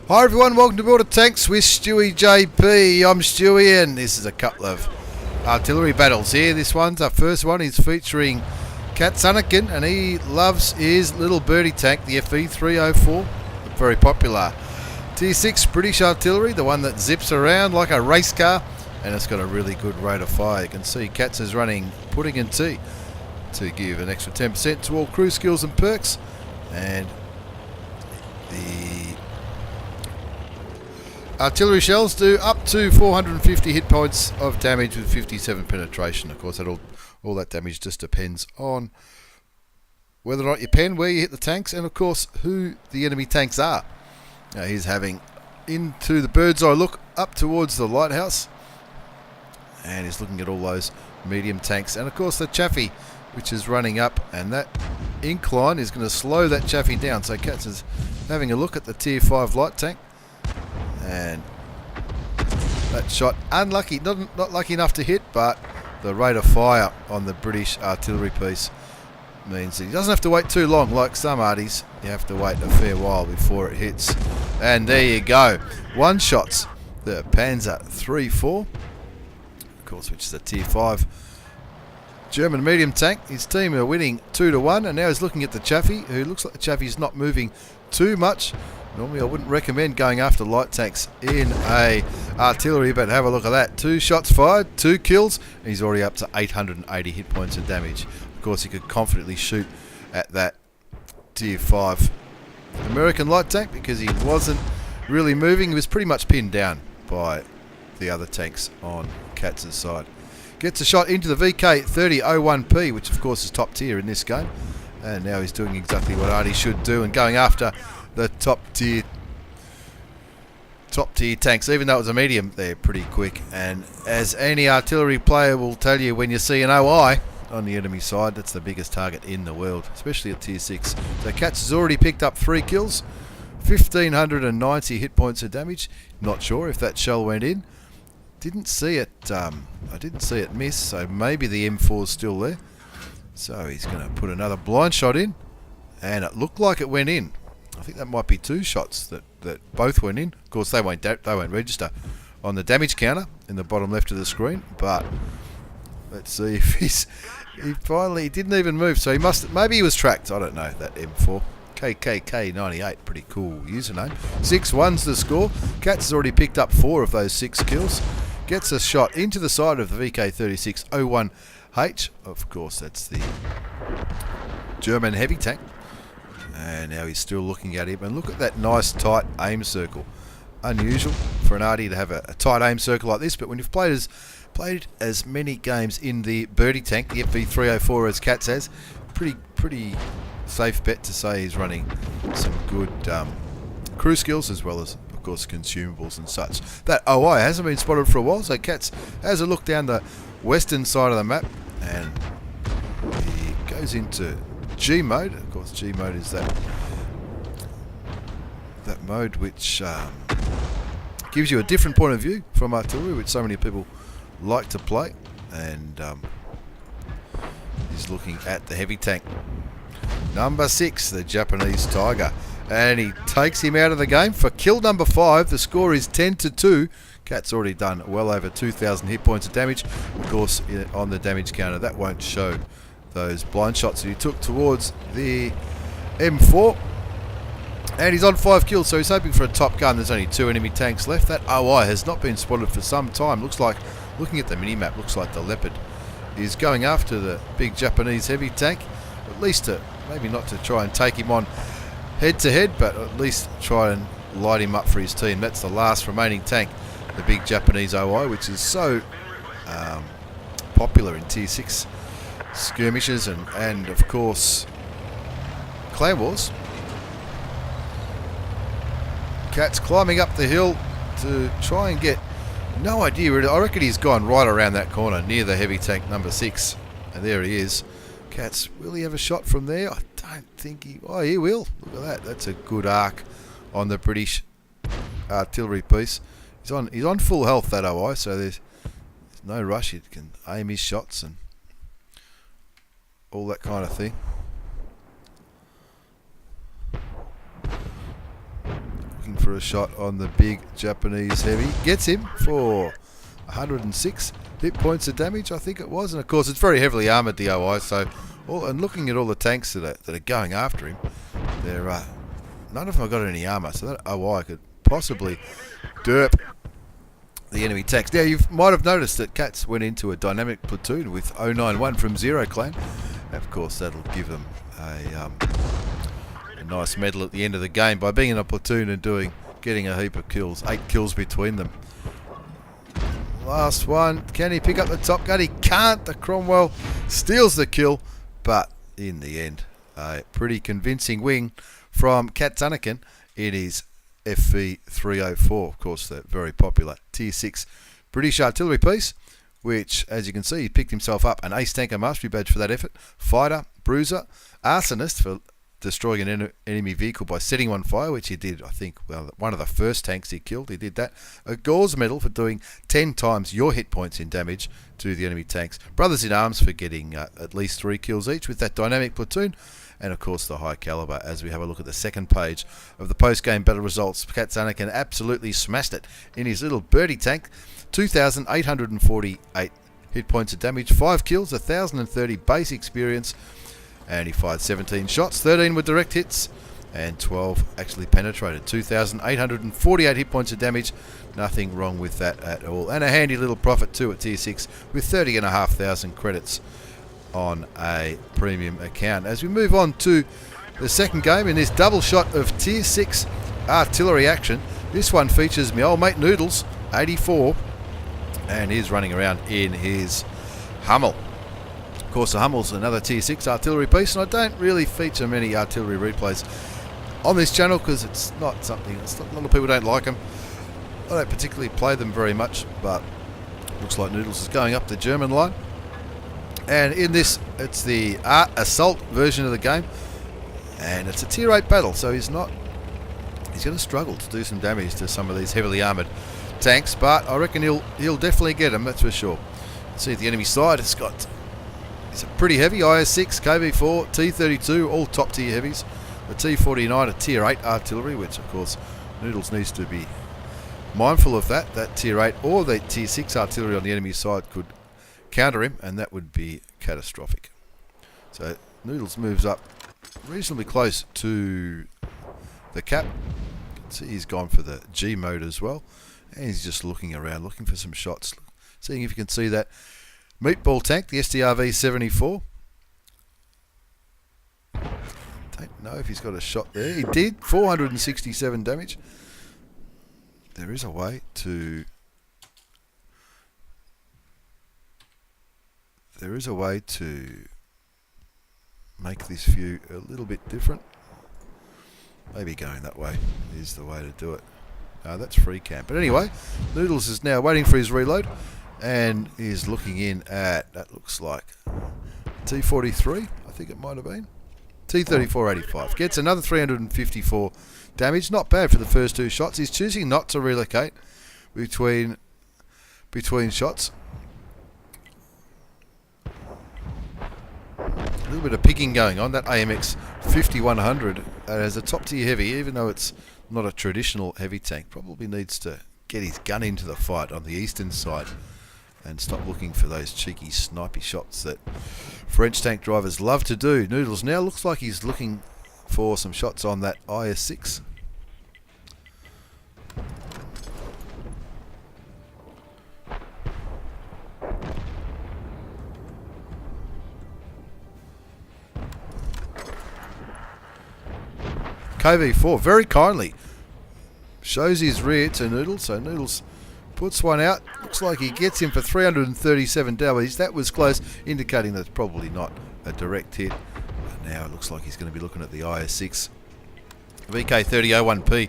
Hi everyone, welcome to Builder Tanks with stewiejp. I'm Stewie and this is a couple of artillery battles here. This one's our first one. He's featuring Cat Sunnikin and he loves his little Berty tank, the FV304, very popular. Tier 6 British artillery, the one that zips around like a race car, and it's got a really good rate of fire. You can see Cats is running pudding and tea to give an extra 10% to all crew skills and perks, and the artillery shells do up to 450 hit points of damage with 57 penetration. Of course, all that damage just depends on whether or not you pen, where you hit the tanks, and of course who the enemy tanks are. Now he's having into the bird's eye look up towards the lighthouse, and he's looking at all those medium tanks, and of course the Chaffee, which is running up, and that incline is going to slow that Chaffee down. So Cats is having a look at the tier 5 light tank. And that shot unlucky, not lucky enough to hit, but the rate of fire on the British artillery piece means that he doesn't have to wait too long. Like some arties, you have to wait a fair while before it hits. And there you go, one shots the Panzer 3-4, of course, which is a tier 5 German medium tank. His team are winning 2-1, and now he's looking at the Chaffee, who looks like the Chaffee's not moving too much. Normally I wouldn't recommend going after light tanks in a artillery, but have a look at that. 2 shots fired, 2 kills, and he's already up to 880 hit points of damage. Of course, he could confidently shoot at that tier 5 American light tank because he wasn't really moving. He was pretty much pinned down by the other tanks on Cats' side. Gets a shot into the VK3001P, which of course is top tier in this game. And now he's doing exactly what Arty should do and going after the top tier tanks. Even though it was a medium, they're pretty quick, and as any artillery player will tell you, when you see an OI on the enemy side, that's the biggest target in the world, especially at tier 6. So Cats has already picked up 3 kills, 1590 hit points of damage. Not sure if that shell went in. Didn't see it. I didn't see it miss, so maybe the M4 is still there. So he's going to put another blind shot in, and it looked like it went in. I think that might be 2 shots that both went in. Of course, they won't register on the damage counter in the bottom left of the screen. But let's see if he didn't even move. So maybe he was tracked. I don't know. That M4 KKK98, pretty cool username. 6-1's the score. Cats has already picked up 4 of those 6 kills. Gets a shot into the side of the VK3601H. Of course, that's the German heavy tank. And now he's still looking at him, and look at that nice tight aim circle. Unusual for an arty to have a tight aim circle like this, but when you've played as many games in the Berty tank, the FV304 as Cats has, pretty safe bet to say he's running some good crew skills as well as, of course, consumables and such. That OI hasn't been spotted for a while, so Cats has a look down the western side of the map, and he goes into G mode. Of course, G mode is that mode which gives you a different point of view from artillery, which so many people like to play. And he's looking at the heavy tank, number 6, the Japanese Tiger, and he takes him out of the game for kill number 5. The score is 10-2. Cat's already done well over 2,000 hit points of damage. Of course, on the damage counter, that won't show those blind shots that he took towards the M4, and he's on 5 kills, so he's hoping for a top gun. There's only 2 enemy tanks left. That OI has not been spotted for some time. Looks like, looking at the mini-map, looks like the Leopard is going after the big Japanese heavy tank, at least to, maybe not to try and take him on head to head, but at least try and light him up for his team. That's the last remaining tank, the big Japanese OI, which is so popular in tier 6 skirmishes and of course clan wars. Cat's climbing up the hill to try and get, no idea, I reckon he's gone right around that corner near the heavy tank number 6, and there he is. Cats, will he have a shot from there? I don't think he will. Look at that, that's a good arc on the British artillery piece. He's on full health, that OI, so there's no rush. He can aim his shots and all that kind of thing. for a shot on the big Japanese heavy. Gets him for 106 hit points of damage, I think it was. And of course, it's very heavily armoured, the OI. So, and looking at all the tanks that are going after him, none of them have got any armour. So that OI could possibly derp the enemy tanks. Now, you might have noticed that Cats went into a dynamic platoon with 091 from Zero Clan. Of course, that'll give them a nice medal at the end of the game by being in a platoon and getting a heap of kills, 8 kills between them. Last one, can he pick up the top gun? He can't. The Cromwell steals the kill, but in the end, a pretty convincing win from Kat Tunnican in his FV 304, of course, the very popular Tier 6 British artillery piece, which, as you can see, he picked himself up an Ace Tanker Mastery Badge for that effort, Fighter, Bruiser, Arsonist for destroying an enemy vehicle by setting one fire, which he did, I think, well, one of the first tanks he killed, he did that. A Gauze Medal for doing 10 times your hit points in damage to the enemy tanks. Brothers in Arms for getting at least 3 kills each with that dynamic platoon. And of course the high caliber, as we have a look at the second page of the post-game battle results. Kat Tunnican absolutely smashed it in his little Berty tank. 2,848 hit points of damage, 5 kills, 1,030 base experience, and he fired 17 shots, 13 were direct hits, and 12 actually penetrated. 2,848 hit points of damage, nothing wrong with that at all. And a handy little profit too at Tier 6 with 30,500 credits on a premium account. As we move on to the second game in this double shot of Tier 6 artillery action, this one features my old mate Noodles, 84, and he's running around in his Hummel. Of course, the Hummel's another Tier 6 artillery piece, and I don't really feature many artillery replays on this channel because it's not a lot of people don't like them. I don't particularly play them very much, but looks like Noodles is going up the German line. And in this, it's the assault version of the game, and it's a Tier 8 battle, so he's going to struggle to do some damage to some of these heavily armoured tanks, but I reckon he'll definitely get them, that's for sure. See the enemy side, it's a pretty heavy IS-6, KV-4, T-32, all top tier heavies. The T-49, a Tier 8 artillery, which of course Noodles needs to be mindful of that Tier 8 or the Tier 6 artillery on the enemy side could counter him, and that would be catastrophic. So Noodles moves up reasonably close to the cap. See, he's gone for the G mode as well, and he's just looking around, looking for some shots, seeing if you can see that meatball tank, the STRV-74. Don't know if he's got a shot there. He did, 467 damage. There is a way to make this view a little bit different. Maybe going that way is the way to do it. No, that's free camp. But anyway, Noodles is now waiting for his reload and is looking in at, that looks like T-43, I think it might have been. T-34-85. Gets another 354 damage. Not bad for the first 2 shots. He's choosing not to relocate between shots. A little bit of picking going on. That AMX 5100 as a top tier heavy, even though it's not a traditional heavy tank, probably needs to get his gun into the fight on the eastern side and stop looking for those cheeky snipey shots that French tank drivers love to do. Noodles now looks like he's looking for some shots on that IS-6. KV-4 very kindly shows his rear to Noodles, so Noodles puts one out. Looks like he gets him for 337 damage. That was close, indicating that's probably not a direct hit. But now it looks like he's going to be looking at the IS-6 VK3001P,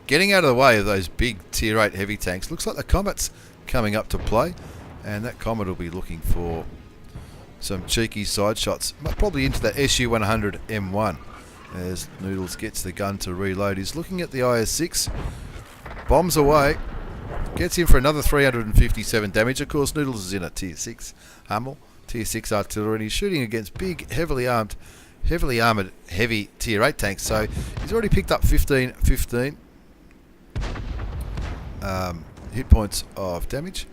getting out of the way of those big Tier 8 heavy tanks. Looks like the Comet's coming up to play, and that Comet will be looking for some cheeky side shots, probably into that SU-100 M1. As Noodles gets the gun to reload, he's looking at the IS-6, bombs away, gets him for another 357 damage. Of course, Noodles is in a Tier 6 Hummel, Tier 6 artillery, and he's shooting against big, heavily armoured, heavy Tier 8 tanks. So he's already picked up 15. hit points of damage.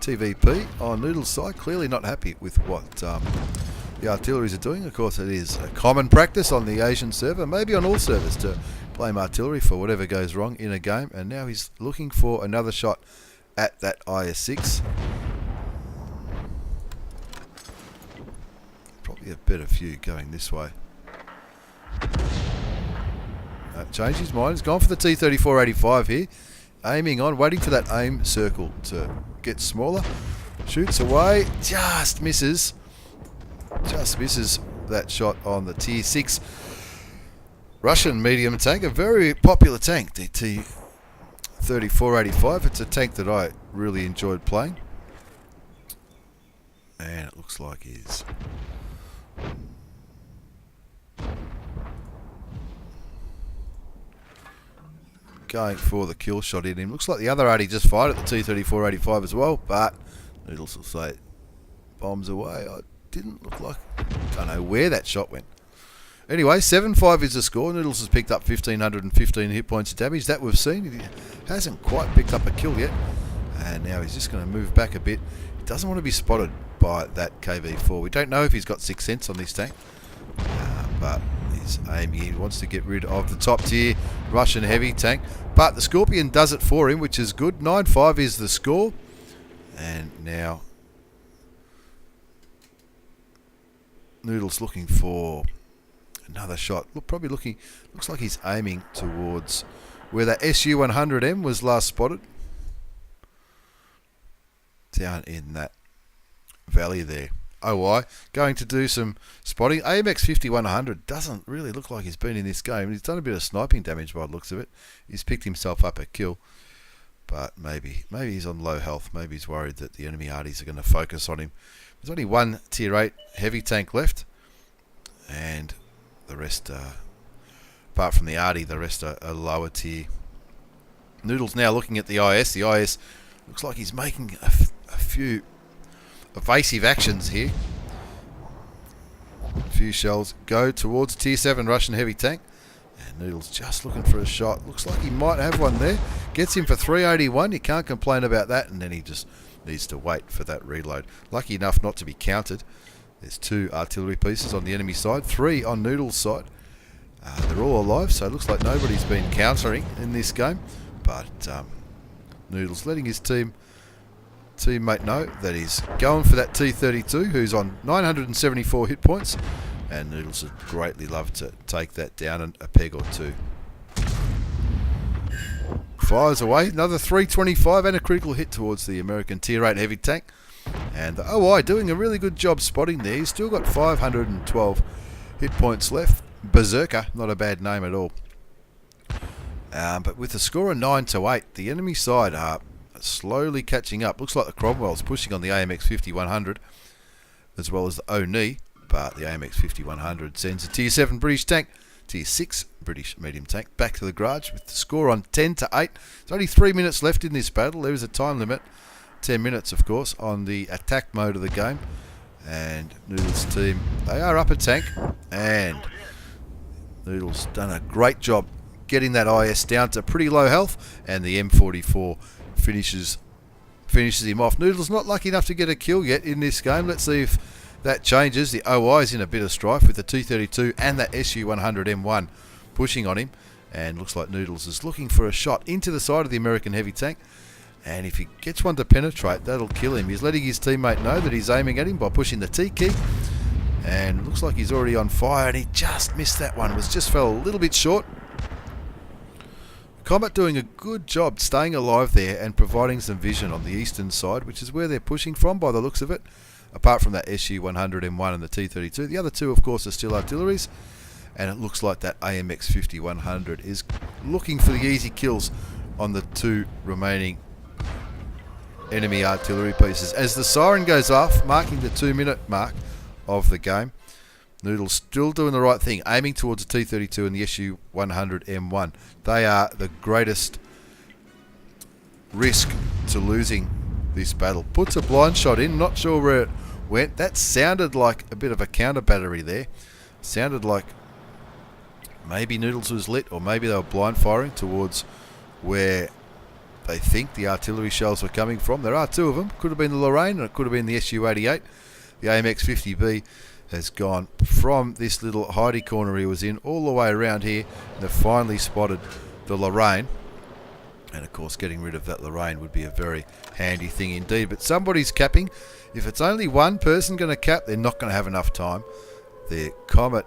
TVP on Noodle's side, clearly not happy with what the artilleries are doing. Of course, it is a common practice on the Asian server, maybe on all servers, to blame artillery for whatever goes wrong in a game. And now he's looking for another shot at that IS-6. Probably a better view going this way. Changed his mind. He's gone for the T-34-85 here. Aiming on, waiting for that aim circle to get smaller. Shoots away, just misses. Just misses that shot on the Tier 6 Russian medium tank. A very popular tank, the T-34-85. It's a tank that I really enjoyed playing. And it looks like he's going for the kill shot in him. Looks like the other Arty just fired at the T-34-85 as well, but Noodles will say bombs away. I didn't look like, don't know where that shot went. Anyway, 7-5 is the score. Noodles has picked up 1,515 hit points of damage. That we've seen. He hasn't quite picked up a kill yet, and now he's just going to move back a bit. He doesn't want to be spotted by that KV-4. We don't know if he's got 6th sense on this tank, but he's aiming. He wants to get rid of the top tier Russian heavy tank, but the Scorpion does it for him, which is good. 9-5 is the score, and now Noodles looking for another shot. Probably looking, looks like he's aiming towards where that Su-100M was last spotted, down in that valley there. OI going to do some spotting. AMX 5100 doesn't really look like he's been in this game. He's done a bit of sniping damage by the looks of it. He's picked himself up a kill, but maybe he's on low health. Maybe he's worried that the enemy Arties are going to focus on him. There's only one Tier 8 heavy tank left, and the rest, apart from the Arty, the rest are lower tier. Noodles now looking at the IS. The IS looks like he's making a few evasive actions here. A few shells go towards Tier 7 Russian heavy tank, and Noodles just looking for a shot. Looks like he might have one there. Gets him for 381. You can't complain about that, and then he just needs to wait for that reload. Lucky enough not to be countered. There's 2 artillery pieces on the enemy side, 3 on Noodles' side. They're all alive, so it looks like nobody's been countering in this game, but Noodles letting his teammate know that he's going for that T-32, who's on 974 hit points, and Noodles would greatly love to take that down a peg or two. Fires away, another 325 and a critical hit towards the American Tier 8 heavy tank, and the OI doing a really good job spotting there. He's still got 512 hit points left. Berserker, not a bad name at all. But with a score of 9-8, the enemy side are slowly catching up. Looks like the Cromwell's pushing on the AMX 5100 as well as the Oni, but the AMX 5100 sends a Tier 7 British tank, Tier 6 British medium tank back to the garage with the score on 10-8. There's only 3 minutes left in this battle. There is a time limit, 10 minutes of course, on the attack mode of the game, and Noodles' team, they are up a tank, and Noodles done a great job getting that IS down to pretty low health, and the M44 finishes him off. Noodles not lucky enough to get a kill yet in this game. Let's see if that changes. The OI is in a bit of strife with the T-32 and that Su-100M1 pushing on him, and looks like Noodles is looking for a shot into the side of the American heavy tank, and if he gets one to penetrate, that'll kill him. He's letting his teammate know that he's aiming at him by pushing the T key, and looks like he's already on fire, and he just missed that one. Just fell a little bit short. Combat doing a good job staying alive there and providing some vision on the eastern side, which is where they're pushing from by the looks of it, apart from that Su-100M1 and the T-32. The other 2 of course are still artilleries, and it looks like that AMX 5100 is looking for the easy kills on the 2 remaining enemy artillery pieces. As the siren goes off, marking the 2-minute mark of the game, Noodles still doing the right thing, aiming towards the T-32 and the Su-100M1. They are the greatest risk to losing this battle. Puts a blind shot in, not sure where it went. That sounded like a bit of a counter battery there. Sounded like maybe Noodles was lit, or maybe they were blind firing towards where they think the artillery shells were coming from. There are two of them. Could have been the Lorraine, or it could have been the Su-88. The AMX-50B has gone from this little hidey corner he was in all the way around here. They've finally spotted the Lorraine. And of course, getting rid of that Lorraine would be a very handy thing indeed. But somebody's capping. If it's only one person going to cap, they're not going to have enough time. The Comet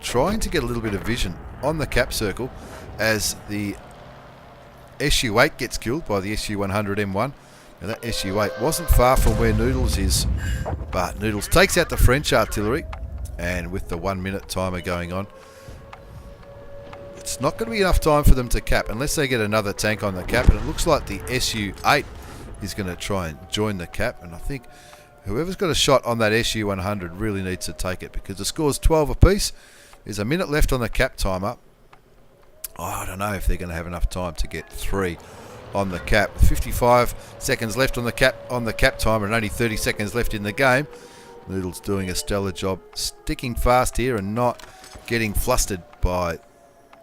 trying to get a little bit of vision on the cap circle as the Su-8 gets killed by the Su-100M1. Now that Su-8 wasn't far from where Noodles is, but Noodles takes out the French artillery, and with the 1 minute timer going on, it's not going to be enough time for them to cap unless they get another tank on the cap, and it looks like the Su-8 is going to try and join the cap, and I think whoever's got a shot on that Su-100 really needs to take it, because the score's 12 apiece. There's a minute left on the cap timer. Oh, I don't know if they're going to have enough time to get 3 on the cap. 55 seconds left on the cap timer and only 30 seconds left in the game. Noodles doing a stellar job sticking fast here and not getting flustered by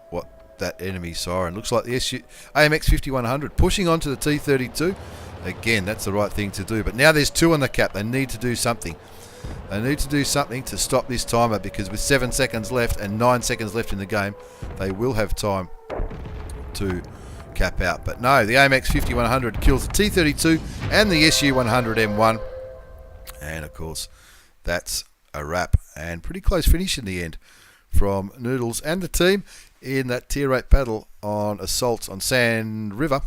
what that enemy siren. Looks like the AMX 5100 pushing onto the T32. Again, that's the right thing to do. But now there's 2 on the cap. They need to do something. They need to do something to stop this timer, because with 7 seconds left and 9 seconds left in the game, they will have time to cap out. But no, the AMX 5100 kills the T32 and the Su-100M1. And of course, that's a wrap. And pretty close finish in the end from Noodles and the team in that Tier 8 battle on assaults on Sand River.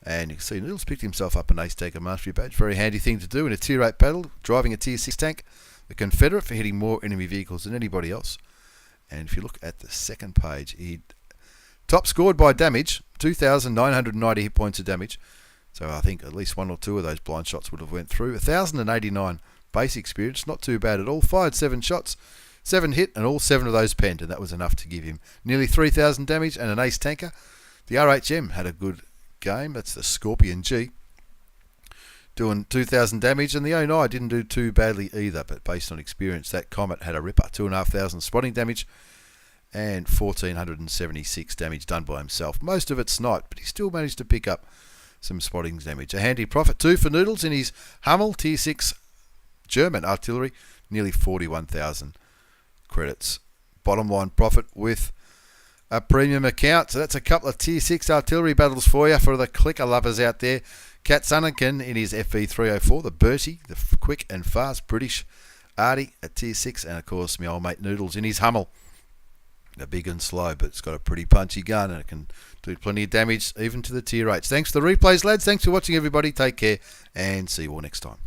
And you can see Noodles picked himself up an Ace Tanker Mastery Badge. Very handy thing to do in a Tier 8 battle, driving a Tier 6 tank. The Confederate for hitting more enemy vehicles than anybody else. And if you look at the second page, he top scored by damage, 2,990 hit points of damage. So I think at least 1 or 2 of those blind shots would have went through. 1,089 base experience, not too bad at all. Fired 7 shots, 7 hit, and all 7 of those penned. And that was enough to give him nearly 3,000 damage and an Ace Tanker. The RHM had a good game. That's the Scorpion G, doing 2,000 damage, and the 09 didn't do too badly either, but based on experience, that Comet had a ripper. 2,500 spotting damage and 1,476 damage done by himself. Most of it sniped, but he still managed to pick up some spotting damage. A handy profit too for Noodles in his Hummel Tier 6 German artillery, nearly 41,000 credits. Bottom line profit with a premium account. So that's a couple of Tier 6 artillery battles for you, for the clicker lovers out there. Kat Sunneken in his FV304, the Berty, the quick and fast British Arty at Tier 6, and of course my old mate Noodles in his Hummel. They're big and slow, but it's got a pretty punchy gun and it can do plenty of damage even to the Tier 8s. Thanks for the replays, lads. Thanks for watching, everybody. Take care and see you all next time.